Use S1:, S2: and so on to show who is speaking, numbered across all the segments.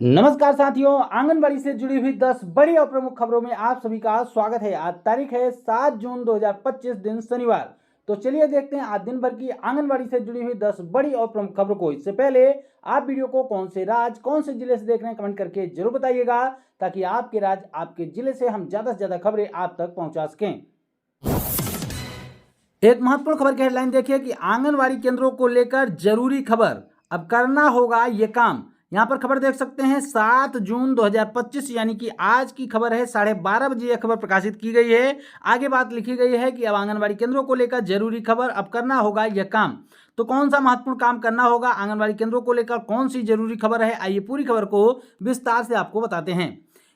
S1: नमस्कार साथियों, आंगनबाड़ी से जुड़ी हुई 10 बड़ी और प्रमुख खबरों में आप सभी का स्वागत है। आज तारीख है 7 जून 2025 दिन शनिवार। तो चलिए देखते हैं आज दिन भर की आंगनबाड़ी से जुड़ी हुई 10 बड़ी और प्रमुख खबरों को। इससे पहले आप वीडियो को कौन से राज्य कौन से जिले से देख रहे हैं कमेंट करके जरूर बताइएगा, ताकि आपके राज्य आपके जिले से हम ज्यादा से ज्यादा खबरें आप तक पहुंचा सकें। एक महत्वपूर्ण खबर की हेडलाइन देखिए कि आंगनबाड़ी केंद्रों को लेकर जरूरी खबर, अब करना होगा ये काम। यहां पर खबर देख सकते हैं 7 जून 2025 यानी कि आज की खबर है। 12:30 बजे यह खबर प्रकाशित की गई है। आगे बात लिखी गई है कि अब आंगनबाड़ी केंद्रों को लेकर जरूरी खबर, अब करना होगा यह काम। तो कौन सा महत्वपूर्ण काम करना होगा आंगनबाड़ी केंद्रों को लेकर, कौन सी जरूरी खबर है, आइए पूरी खबर को विस्तार से आपको बताते हैं।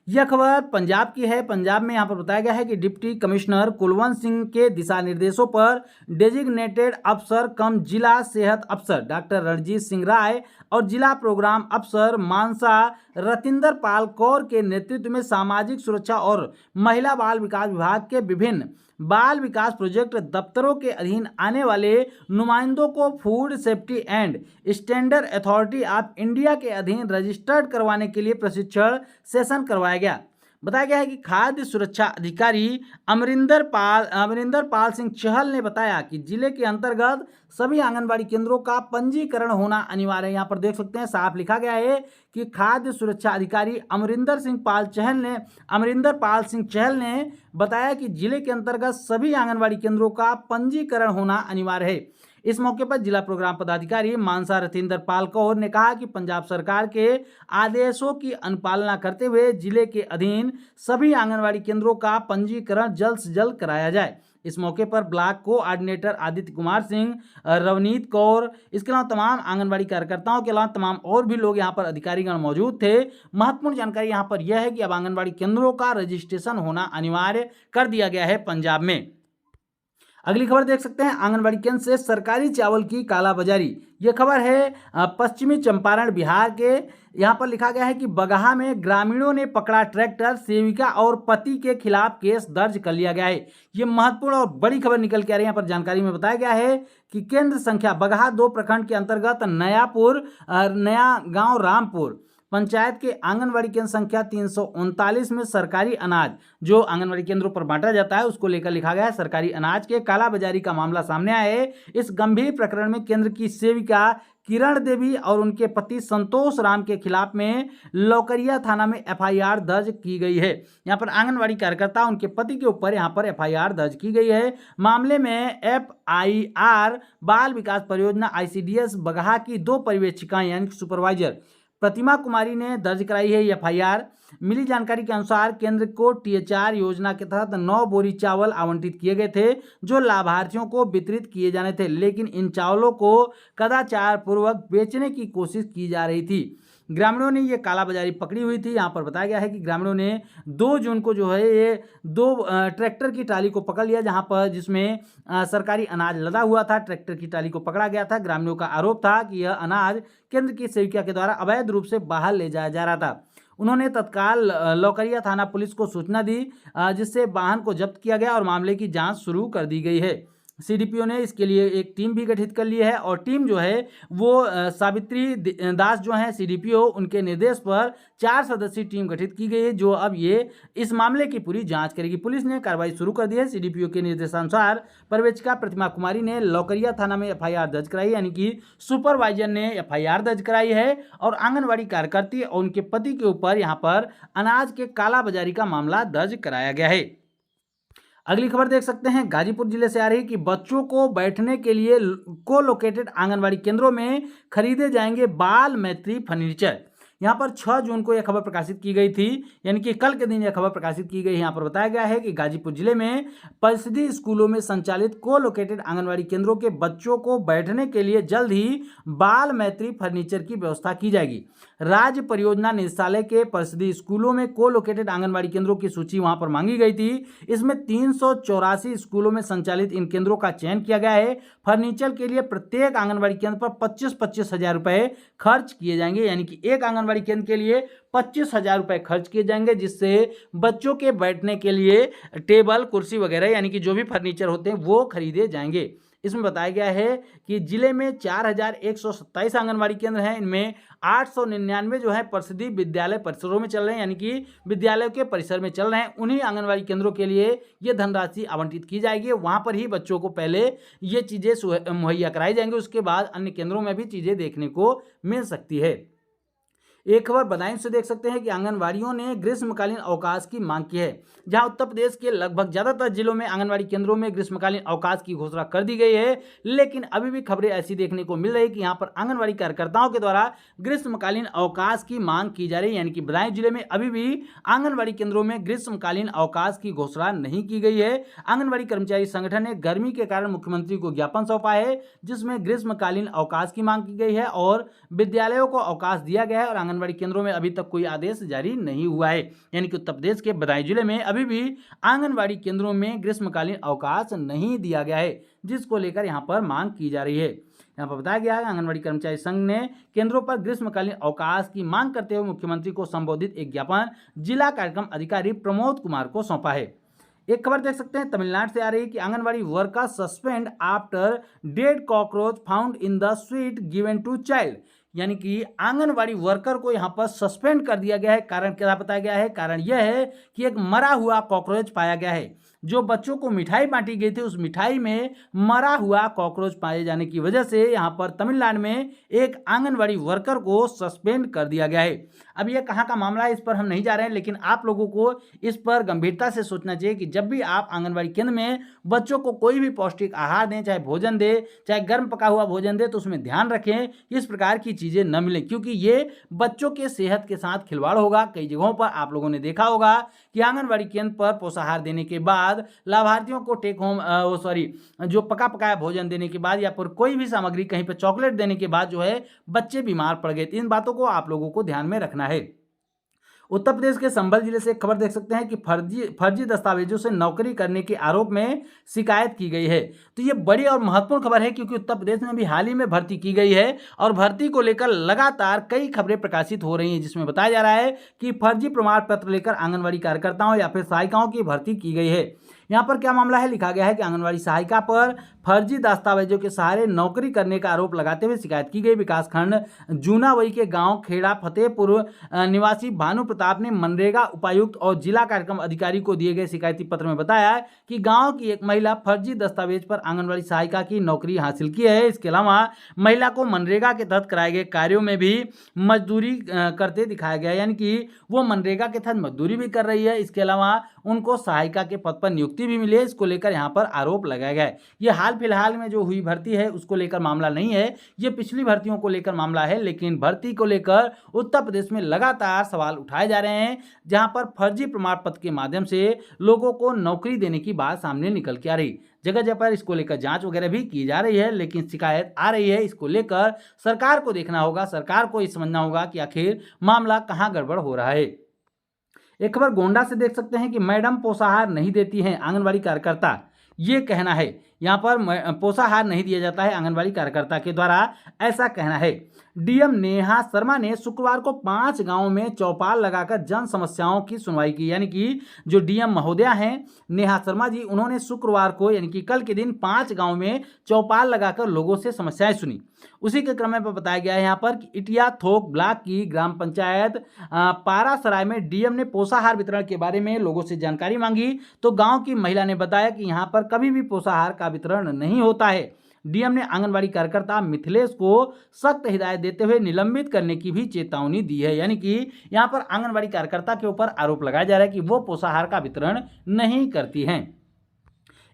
S1: यह खबर पंजाब की है। पंजाब में यहाँ पर बताया गया है कि डिप्टी कमिश्नर कुलवंत सिंह के दिशा निर्देशों पर डेजिग्नेटेड अफसर कम जिला सेहत अफसर डॉक्टर रणजीत सिंह राय और जिला प्रोग्राम अफसर मानसा रतिंदर पाल कौर के नेतृत्व में सामाजिक सुरक्षा और महिला बाल विकास विभाग के विभिन्न बाल विकास प्रोजेक्ट दफ्तरों के अधीन आने वाले नुमाइंदों को food safety and standard authority of India के अधीन रजिस्टर्ड करवाने के लिए प्रशिक्षण सेशन करवाया गया। बताया गया है कि खाद्य सुरक्षा अधिकारी अमरिंदर पाल सिंह चहल ने बताया कि जिले के अंतर्गत सभी आंगनबाड़ी केंद्रों का पंजीकरण होना अनिवार्य है। यहाँ पर देख सकते हैं साफ लिखा गया है कि खाद्य सुरक्षा अधिकारी अमरिंदर पाल सिंह चहल ने बताया कि जिले के अंतर्गत सभी आंगनबाड़ी केंद्रों का पंजीकरण होना अनिवार्य है। इस मौके पर जिला प्रोग्राम पदाधिकारी मानसा रतिंदर पाल कौर ने कहा कि पंजाब सरकार के आदेशों की अनुपालना करते हुए जिले के अधीन सभी आंगनबाड़ी केंद्रों का पंजीकरण जल्द से जल्द कराया जाए। इस मौके पर ब्लॉक कोऑर्डिनेटर आदित्य कुमार सिंह, रवनीत कौर, इसके अलावा तमाम आंगनबाड़ी कार्यकर्ताओं के अलावा तमाम और भी लोग यहाँ पर अधिकारीगण मौजूद थे। महत्वपूर्ण जानकारी यहाँ पर यह है कि अब आंगनबाड़ी केंद्रों का रजिस्ट्रेशन होना अनिवार्य कर दिया गया है पंजाब में। अगली खबर देख सकते हैं आंगनबाड़ी केंद्र से सरकारी चावल की कालाबाजारी। यह खबर है पश्चिमी चंपारण बिहार के। यहां पर लिखा गया है कि बगहा में ग्रामीणों ने पकड़ा ट्रैक्टर, सेविका और पति के खिलाफ केस दर्ज कर लिया गया है। यह महत्वपूर्ण और बड़ी खबर निकल के आ रही है। यहाँ पर जानकारी में बताया गया है कि केंद्र संख्या बगहा 2 प्रखंड के अंतर्गत नया गांव रामपुर पंचायत के आंगनबाड़ी केंद्र संख्या 339 में सरकारी अनाज जो आंगनबाड़ी केंद्रों पर बांटा जाता है उसको लेकर लिखा गया है सरकारी अनाज के कालाबाजारी का मामला सामने आया है। इस गंभीर प्रकरण में केंद्र की सेविका किरण देवी और उनके पति संतोष राम के खिलाफ में लौकरिया थाना में एफआईआर दर्ज की गई है। यहाँ पर आंगनबाड़ी कार्यकर्ता उनके पति के ऊपर यहाँ पर एफआईआर दर्ज की गई है। मामले में एफआईआर बाल विकास परियोजना आईसीडीएस बगहा की 2 पर्यवेक्षिकाएं यानी सुपरवाइजर प्रतिमा कुमारी ने दर्ज कराई है एफआईआर। मिली जानकारी के अनुसार केंद्र को टीएचआर योजना के तहत 9 बोरी चावल आवंटित किए गए थे जो लाभार्थियों को वितरित किए जाने थे, लेकिन इन चावलों को कदाचार पूर्वक बेचने की कोशिश की जा रही थी। ग्रामीणों ने ये कालाबाजारी पकड़ी हुई थी। यहाँ पर बताया गया है कि ग्रामीणों ने 2 जून को जो है ये 2 ट्रैक्टर की टाली को पकड़ लिया, जहाँ पर जिसमें सरकारी अनाज लदा हुआ था। ट्रैक्टर की टाली को पकड़ा गया था। ग्रामीणों का आरोप था कि यह अनाज केंद्र की सेविका के द्वारा अवैध रूप से बाहर ले जाया जा रहा था। उन्होंने तत्काल लौकरिया थाना पुलिस को सूचना दी, जिससे वाहन को जब्त किया गया और मामले की जांच शुरू कर दी गई है। सीडीपीओ ने इसके लिए एक टीम भी गठित कर ली है और टीम जो है वो सावित्री दास जो है सीडीपीओ, उनके निर्देश पर 4 सदस्यीय टीम गठित की गई है जो अब ये इस मामले की पूरी जांच करेगी। पुलिस ने कार्रवाई शुरू कर दी है। सीडीपीओ के निर्देशानुसार पर्यवेक्षिका प्रतिमा कुमारी ने लौकरिया थाना में एफआईआर दर्ज कराई, यानी कि सुपरवाइजर ने एफआईआर दर्ज कराई है और आंगनबाड़ी कार्यकर्ती और उनके पति के ऊपर यहाँ पर अनाज के कालाबाजारी का मामला दर्ज कराया गया है। अगली खबर देख सकते हैं गाजीपुर जिले से आ रही कि बच्चों को बैठने के लिए को लोकेटेड आंगनबाड़ी केंद्रों में खरीदे जाएंगे बाल मैत्री फर्नीचर। यहाँ पर 6 जून को यह खबर प्रकाशित की गई थी, यानी कि कल के दिन यह खबर प्रकाशित की गई है। यहाँ पर बताया गया है कि गाजीपुर जिले में परिषदीय स्कूलों में संचालित को लोकेटेड आंगनबाड़ी केंद्रों के बच्चों को बैठने के लिए जल्द ही बाल मैत्री फर्नीचर की व्यवस्था की जाएगी। राज्य परियोजना निदेशालय के परिषदीय स्कूलों में को लोकेटेड आंगनबाड़ी केंद्रों की सूची वहां पर मांगी गई थी। इसमें 384 स्कूलों में संचालित इन केंद्रों का चयन किया गया है। फर्नीचर के लिए प्रत्येक आंगनबाड़ी केंद्र पर 25-25 हजार रुपए खर्च किए जाएंगे, यानी कि एक आंगनबाड़ी केंद्र के लिए 25,000 रुपए खर्च किए जाएंगे, जिससे बच्चों के बैठने के लिए टेबल, कुर्सी वगैरह यानी कि जो भी फर्नीचर होते हैं वो खरीदे जाएंगे। इसमें बताया गया है कि जिले में 4127 आंगनबाड़ी केंद्र हैं। इनमें 899 जो है परिषदीय विद्यालय परिसरों में चल रहे हैं, यानी कि विद्यालयों के परिसर में चल रहे हैं। उन्हीं आंगनबाड़ी केंद्रों के लिए ये धनराशि आवंटित की जाएगी। वहाँ पर ही बच्चों को पहले ये चीज़ें मुहैया कराई जाएंगी, उसके बाद अन्य केंद्रों में भी चीज़ें देखने को मिल सकती है। एक खबर बदायूं से देख सकते हैं कि आंगनवाड़ियों ने ग्रीष्मकालीन अवकाश की मांग की है। जहां उत्तर प्रदेश के लगभग ज्यादातर जिलों में आंगनवाड़ी केंद्रों में ग्रीष्मकालीन अवकाश की घोषणा कर दी गई है, लेकिन अभी भी खबरें ऐसी देखने को मिल रही है कि यहां पर आंगनवाड़ी कार्यकर्ताओं के द्वारा ग्रीष्मकालीन अवकाश की मांग की जा रही है। यानी कि बदायूं जिले में अभी भी आंगनवाड़ी केंद्रों में ग्रीष्मकालीन अवकाश की घोषणा नहीं की गई है। आंगनवाड़ी कर्मचारी संगठन ने गर्मी के कारण मुख्यमंत्री को ज्ञापन सौंपा है, जिसमें ग्रीष्मकालीन अवकाश की मांग की गई है और विद्यालयों को अवकाश दिया गया है और आंगनबाड़ी केंद्रों में अभी तक कोई आदेश जारी नहीं हुआ है। यानी कि उत्तर प्रदेश के बदायूं जिले में अभी भी आंगनबाड़ी केंद्रों में ग्रीष्मकालीन अवकाश नहीं दिया गया है, जिसको लेकर यहां पर मांग की जा रही है। यहां पर बताया गया है आंगनबाड़ी कर्मचारी संघ ने केंद्रों पर ग्रीष्मकालीन अवकाश की मांग करते हुए मुख्यमंत्री को संबोधित एक ज्ञापन जिला कार्यक्रम अधिकारी प्रमोद कुमार को सौंपा है। एक खबर देख सकते हैं तमिलनाडु से आ रही है कि anganwadi worker suspend after dead cockroach found in the sweet given to child. यानी कि आंगनबाड़ी वर्कर को यहां पर सस्पेंड कर दिया गया है। कारण क्या बताया गया है? कारण यह है कि एक मरा हुआ कॉकरोच पाया गया है। जो बच्चों को मिठाई बांटी गई थी, उस मिठाई में मरा हुआ कॉकरोच पाए जाने की वजह से यहां पर तमिलनाडु में एक आंगनबाड़ी वर्कर को सस्पेंड कर दिया गया है। अब यह कहां का मामला है, इस पर हम नहीं जा रहे हैं, लेकिन आप लोगों को इस पर गंभीरता से सोचना चाहिए कि जब भी आप आंगनबाड़ी केंद्र में बच्चों को कोई भी पौष्टिक आहार दें, चाहे भोजन दे, चाहे गर्म पका हुआ भोजन दे, तो उसमें ध्यान रखें कि इस प्रकार की चीजें न मिलें, क्योंकि ये बच्चों के सेहत के साथ खिलवाड़ होगा। कई जगहों पर आप लोगों ने देखा होगा कि आंगनबाड़ी केंद्र पर पोषाहार देने के बाद लाभार्थियों को टेक होम जो पका पकाया भोजन देने के बाद या फिर कोई भी सामग्री कहीं पर चॉकलेट देने के बाद जो है बच्चे बीमार पड़ गए। इन बातों को आप लोगों को ध्यान में रखना है। उत्तर प्रदेश के संभल जिले से एक खबर देख सकते हैं कि फर्जी दस्तावेजों से नौकरी करने के आरोप में शिकायत की गई है। तो ये बड़ी और महत्वपूर्ण खबर है, क्योंकि उत्तर प्रदेश में भी हाल ही में भर्ती की गई है और भर्ती को लेकर लगातार कई खबरें प्रकाशित हो रही हैं, जिसमें बताया जा रहा है कि फर्जी प्रमाण पत्र लेकर आंगनबाड़ी कार्यकर्ताओं या फिर सहायिकाओं की भर्ती की गई है। यहाँ पर क्या मामला है, लिखा गया है कि आंगनबाड़ी सहायिका पर फर्जी दस्तावेजों के सहारे नौकरी करने का आरोप लगाते हुए शिकायत की गई। विकासखंड जूनावई के गांव खेड़ा फतेहपुर निवासी भानु प्रताप ने मनरेगा उपायुक्त और जिला कार्यक्रम अधिकारी को दिए गए शिकायती पत्र में बताया कि गांव की एक महिला फर्जी दस्तावेज पर आंगनबाड़ी सहायिका की नौकरी हासिल की है। इसके अलावा महिला को मनरेगा के तहत कराए गए कार्यों में भी मजदूरी करते दिखाया गया, यानी कि वो मनरेगा के तहत मजदूरी भी कर रही है। इसके अलावा उनको सहायिका के पद पर नियुक्ति भी मिली है। इसको लेकर यहाँ पर आरोप लगाया गया है। ये हाल फिलहाल में जो हुई भर्ती है उसको लेकर मामला नहीं है, ये पिछली भर्तियों को लेकर मामला है। लेकिन भर्ती को लेकर उत्तर प्रदेश में लगातार सवाल उठाए जा रहे हैं, जहां पर फर्जी प्रमाण पत्र के माध्यम से लोगों को नौकरी देने की बात सामने निकल के आ रही। जगह जगह पर इसको लेकर जांच वगैरह भी की जा रही है, लेकिन शिकायत आ रही है। इसको लेकर सरकार को देखना होगा, सरकार को ये समझना होगा कि आखिर मामला कहां गड़बड़ हो रहा है। एक खबर गोंडा से देख सकते हैं कि मैडम पोषाहार नहीं देती हैं आंगनबाड़ी कार्यकर्ता, ये कहना है। यहाँ पर पोषाहार नहीं दिया जाता है आंगनबाड़ी कार्यकर्ता के द्वारा, ऐसा कहना है। डीएम नेहा शर्मा ने शुक्रवार को 5 गांवों में चौपाल लगाकर जन समस्याओं की सुनवाई की। यानी कि जो डीएम महोदया हैं नेहा शर्मा जी, उन्होंने शुक्रवार को यानी कि कल के दिन 5 गांव में चौपाल लगाकर लोगों से समस्याएं सुनी। उसी के क्रम में बताया गया है यहाँ पर कि इटिया थोक ब्लॉक की ग्राम पंचायत पारासराय में डीएम ने पोषाहार वितरण के बारे में लोगों से जानकारी मांगी, तो गांव की महिला ने बताया कि यहाँ पर कभी भी पोषाहार का वितरण नहीं होता है। डीएम ने आंगनबाड़ी कार्यकर्ता मिथिलेश को सख्त हिदायत देते हुए निलंबित करने की भी चेतावनी दी है। यानी कि यहाँ पर आंगनबाड़ी कार्यकर्ता के ऊपर आरोप लगाया जा रहा है कि वो पोषाहार का वितरण नहीं करती हैं।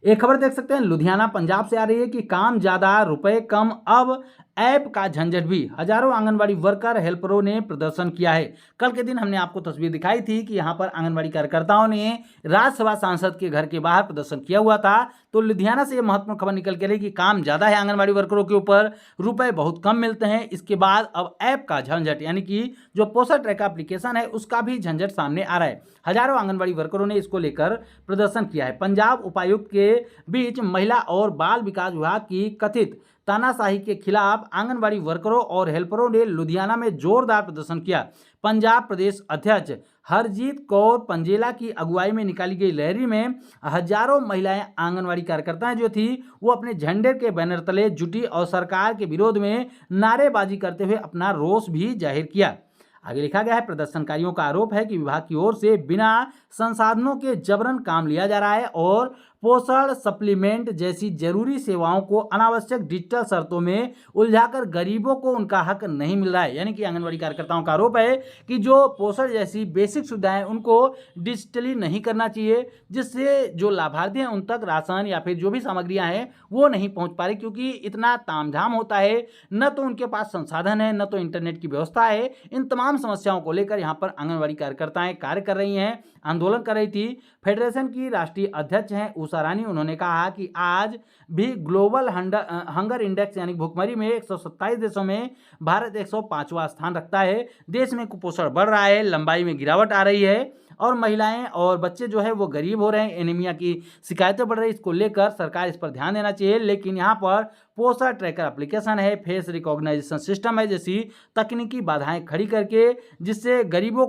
S1: एक खबर देख सकते हैं लुधियाना पंजाब से आ रही है कि काम ज्यादा रुपए कम, अब ऐप का झंझट भी। हजारों आंगनबाड़ी वर्कर हेल्परों ने प्रदर्शन किया है। कल के दिन हमने आपको तस्वीर दिखाई थी कि यहां पर आंगनबाड़ी कार्यकर्ताओं ने राज्यसभा सांसद के घर के बाहर प्रदर्शन किया हुआ था। तो लुधियाना से यह महत्वपूर्ण खबर निकल के रही कि काम ज्यादा है आंगनबाड़ी वर्करों के ऊपर, रुपए बहुत कम मिलते हैं। इसके बाद अब ऐप का झंझट, यानी कि जो पोषण ट्रैक एप्लीकेशन है उसका भी झंझट सामने आ रहा है। हजारों आंगनबाड़ी वर्करों ने इसको लेकर प्रदर्शन किया है। पंजाब उपायुक्त के बीच महिला और बाल विकास विभाग की कथित तानाशाही के खिलाफ आंगनबाड़ी वर्करों और हेल्परों ने लुधियाना में जोरदार प्रदर्शन किया। पंजाब प्रदेश अध्यक्ष हरजीत कौर पंजेला की अगुवाई में निकाली गई लहरी में हजारों महिलाएं आंगनवाड़ी कार्यकर्ताएं जो थी वो अपने झंडे के बैनर तले जुटी और सरकार के विरोध में नारेबाजी करते हुए अपना रोष भी जाहिर किया। आगे लिखा गया है, प्रदर्शनकारियों का आरोप है कि विभाग की ओर से बिना संसाधनों के जबरन काम लिया जा रहा है और पोषण सप्लीमेंट जैसी जरूरी सेवाओं को अनावश्यक डिजिटल शर्तों में उलझाकर गरीबों को उनका हक नहीं मिल रहा है। यानी कि आंगनवाड़ी कार्यकर्ताओं का आरोप है कि जो पोषण जैसी बेसिक सुविधाएं उनको डिजिटली नहीं करना चाहिए, जिससे जो लाभार्थी हैं उन तक राशन या फिर जो भी सामग्रियां हैं वो नहीं पहुंच पा रही, क्योंकि इतना तामझाम होता है, न तो उनके पास संसाधन है, न तो इंटरनेट की व्यवस्था है। इन तमाम समस्याओं को लेकर यहाँ पर आंगनवाड़ी कार्यकर्ताएं कार्य कर रही हैं, आंदोलन कर रही थी। फेडरेशन की राष्ट्रीय अध्यक्ष हैं उषा रानी, उन्होंने कहा कि आज भी ग्लोबल हंगर इंडेक्स यानी भुखमरी में 127 देशों में भारत 105वां स्थान रखता है। देश में कुपोषण बढ़ रहा है, लंबाई में गिरावट आ रही है और महिलाएं और बच्चे जो है वो गरीब हो रहे हैं, एनीमिया की शिकायतें बढ़ रही है। इसको लेकर सरकार इस पर ध्यान देना चाहिए। लेकिन यहाँ पर पोषण ट्रैकर एप्लीकेशन है, फेस रिकॉग्नाइजेशन सिस्टम है जैसी तकनीकी बाधाएं खड़ी करके जिससे गरीबों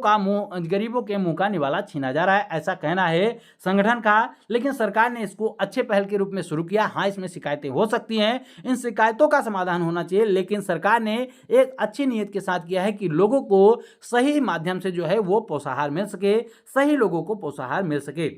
S1: के मुंह का निवाला छीना जा रहा है, ऐसा कहना है संगठन का। लेकिन सरकार ने इसको अच्छे पहल के रूप में शुरू किया। हाँ, इसमें शिकायतें हो सकती हैं, इन शिकायतों का समाधान होना चाहिए, लेकिन सरकार ने एक अच्छी नीयत के साथ किया है कि लोगों को सही माध्यम से जो है वो पोषाहार मिल सके, सही लोगों को पोषाहार मिल सके।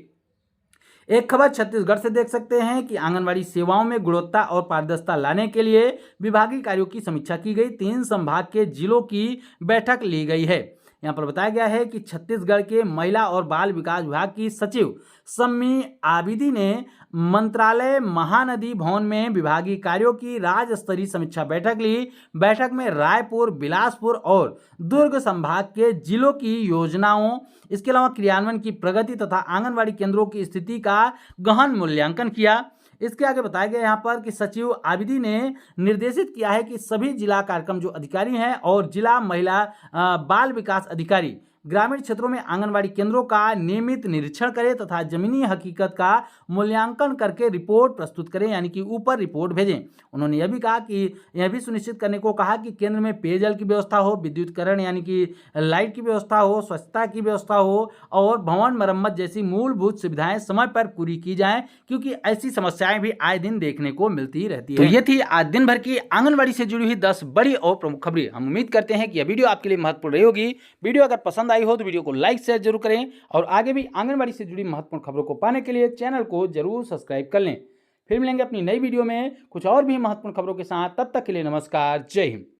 S1: एक खबर छत्तीसगढ़ से देख सकते हैं कि आंगनवाड़ी सेवाओं में गुणवत्ता और पारदर्शिता लाने के लिए विभागीय कार्यों की समीक्षा की गई। 3 संभाग के जिलों की बैठक ली गई है। यहाँ पर बताया गया है कि छत्तीसगढ़ के महिला और बाल विकास विभाग की सचिव सम्मी आबिदी ने मंत्रालय महानदी भवन में विभागीय कार्यों की राज्य स्तरीय समीक्षा बैठक ली। बैठक में रायपुर, बिलासपुर और दुर्ग संभाग के जिलों की योजनाओं, इसके अलावा क्रियान्वयन की प्रगति तथा आंगनवाड़ी केंद्रों की स्थिति का गहन मूल्यांकन किया। इसके आगे बताया गया यहाँ पर कि सचिव आबिदी ने निर्देशित किया है कि सभी जिला कार्यक्रम जो अधिकारी हैं और जिला महिला बाल विकास अधिकारी ग्रामीण क्षेत्रों में आंगनवाड़ी केंद्रों का नियमित निरीक्षण करें तथा जमीनी हकीकत का मूल्यांकन करके रिपोर्ट प्रस्तुत करें, यानी कि ऊपर रिपोर्ट भेजें। उन्होंने यह भी कहा कि यह भी सुनिश्चित करने को कहा कि केंद्र में पेयजल की व्यवस्था हो, विद्युतीकरण यानी कि लाइट की व्यवस्था हो, स्वच्छता की व्यवस्था हो और भवन मरम्मत जैसी मूलभूत सुविधाएं समय पर पूरी की जाएं, क्योंकि ऐसी समस्याएं भी आए दिन देखने को मिलती रहती है। तो ये थी आज दिन भर की आंगनवाड़ी से जुड़ी हुई 10 बड़ी और प्रमुख खबरें। हम उम्मीद करते हैं कि यह वीडियो आपके लिए महत्वपूर्ण रही होगी। वीडियो अगर पसंद आई हो तो वीडियो को लाइक शेयर जरूर करें और आगे भी आंगनवाड़ी से जुड़ी महत्वपूर्ण खबरों को पाने के लिए चैनल को जरूर सब्सक्राइब कर लें। फिर मिलेंगे अपनी नई वीडियो में कुछ और भी महत्वपूर्ण खबरों के साथ। तब तक के लिए नमस्कार, जय हिंद।